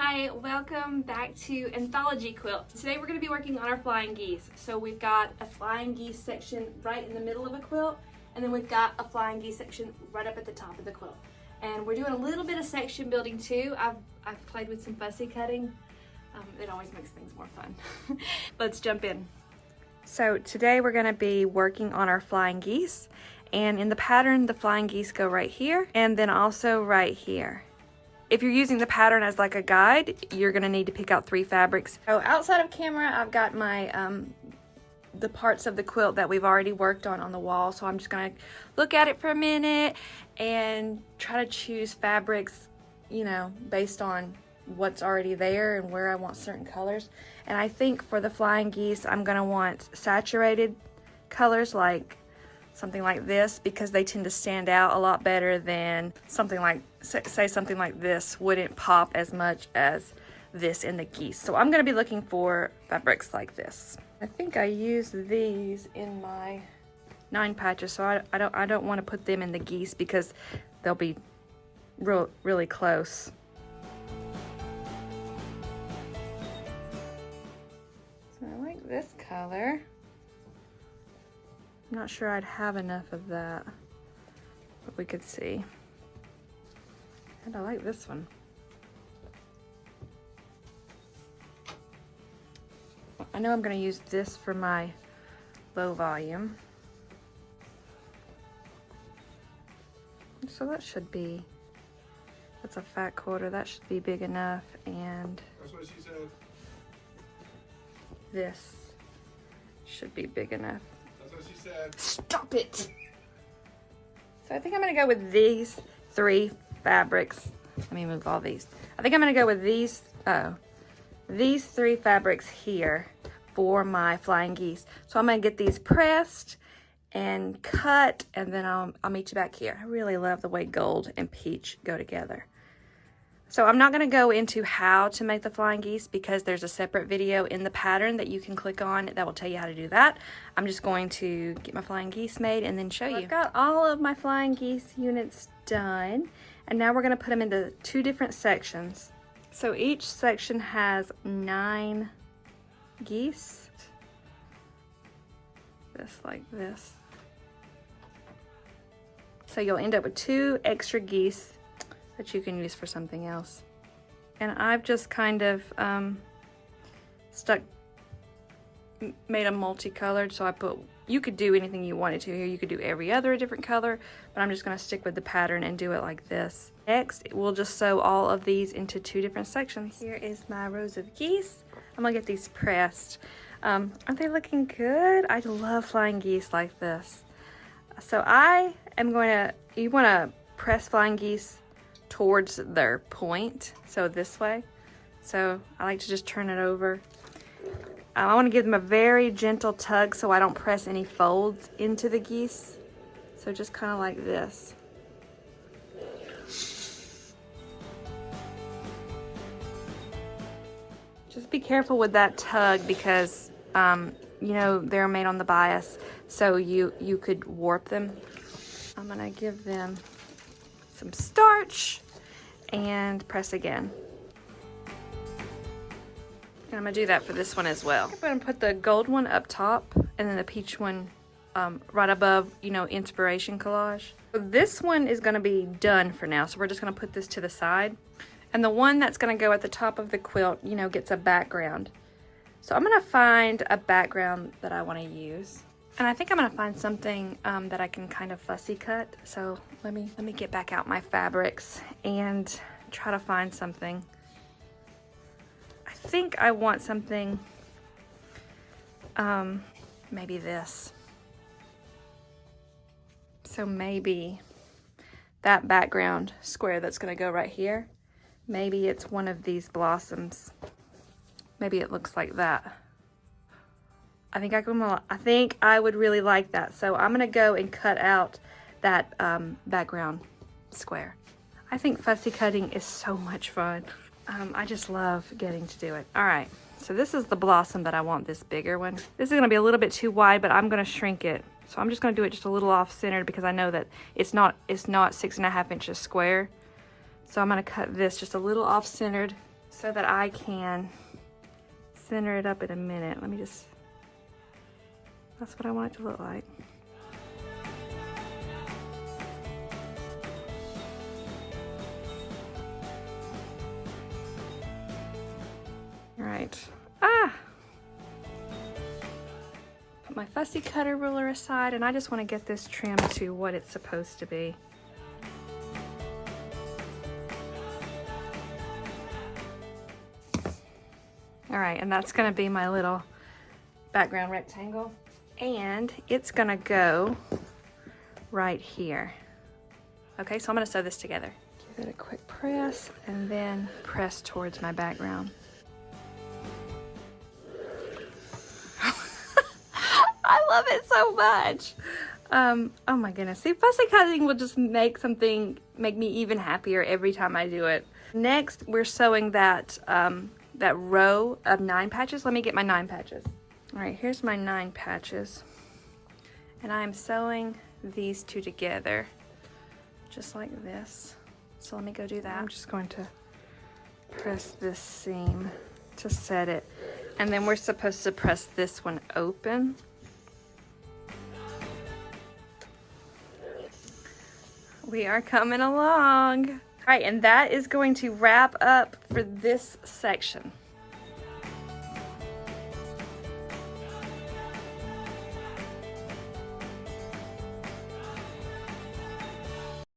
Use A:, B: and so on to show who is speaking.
A: Hi, welcome back to Anthologie Quilt. Today we're going to be working on our flying geese. So we've got a flying geese section right in the middle of a quilt, and then we've got a flying geese section right up at the top of the quilt. And we're doing a little bit of section building too. I've played with some fussy cutting. It always makes things more fun. Let's jump in. So today we're going to be working on our flying geese, and in the pattern the flying geese go right here and then also right here. If you're using the pattern as like a guide, you're gonna need to pick out 3 fabrics. So outside of camera, I've got my the parts of the quilt that we've already worked on the wall. So I'm just gonna look at it for a minute and try to choose fabrics, you know, based on what's already there and where I want certain colors. And I think for the flying geese, I'm gonna want saturated colors, like something like this, because they tend to stand out a lot better than something like, say something like this wouldn't pop as much as this in the geese. So I'm going to be looking for fabrics like this. I think I use these in my 9 patches, so I don't want to put them in the geese because they'll be really close. So I like this color. I'm not sure I'd have enough of that, but we could see. And I like this one. I know I'm going to use this for my low volume. So that should be, that's a fat quarter, that should be big enough. And
B: that's what she said.
A: This should be big enough.
B: That's what she said.
A: Stop it! So I think I'm going to go with these 3 fabrics. Let me move all these. I think I'm going to go with these 3 fabrics here for my flying geese. So I'm going to get these pressed and cut, and then I'll meet you back here. I really love the way gold and peach go together. So I'm not going to go into how to make the flying geese because there's a separate video in the pattern that you can click on that will tell you how to do that. I'm just going to get my flying geese made and then show you. I've got all of my flying geese units done, and now we're going to put them into 2 different sections. So each section has 9 geese, just like this. So you'll end up with 2 extra geese that you can use for something else. And I've just kind of made them multicolored, so I put, you could do anything you wanted to here. You could do every other different color, but I'm just gonna stick with the pattern and do it like this. Next, we'll just sew all of these into 2 different sections. Here is my rows of geese. I'm gonna get these pressed. Aren't they looking good? I love flying geese like this. So I am going to, you wanna press flying geese towards their point, so this way. So I like to just turn it over. I want to give them a very gentle tug so I don't press any folds into the geese. So just kind of like this. Just be careful with that tug because you know, they're made on the bias, so you could warp them. I'm gonna give them some starch and press again. And I'm gonna do that for this one as well. I'm gonna put the gold one up top and then the peach one right above, you know, inspiration collage. So this one is gonna be done for now, so we're just gonna put this to the side. And the one that's gonna go at the top of the quilt, you know, gets a background. So I'm gonna find a background that I wanna use. And I think I'm gonna find something that I can kind of fussy cut. So let me get back out my fabrics and try to find something. I think I want something, maybe this. So maybe that background square that's gonna go right here, maybe it's one of these blossoms. Maybe it looks like that. I think I would really like that. So I'm gonna go and cut out that background square. I think fussy cutting is so much fun. I just love getting to do it. All right, so this is the blossom that I want, this bigger one. This is gonna be a little bit too wide, but I'm gonna shrink it. So I'm just gonna do it just a little off-centered because I know that it's not 6.5 inches square. So I'm gonna cut this just a little off-centered so that I can center it up in a minute. Let me just, that's what I want it to look like. All right. Put my fussy cutter ruler aside, and I just want to get this trimmed to what it's supposed to be. All right, and that's gonna be my little background rectangle. And it's gonna go right here. Okay, so I'm gonna sew this together. Give it a quick press and then press towards my background. I love it so much. Oh my goodness. See, fussy cutting will just make me even happier every time I do it. Next, we're sewing that row of 9 patches. Let me get my 9 patches. All right, here's my 9 patches. And I'm sewing these 2 together, just like this. So let me go do that. I'm just going to press this seam to set it. And then we're supposed to press this one open. We are coming along. All right, and that is going to wrap up for this section.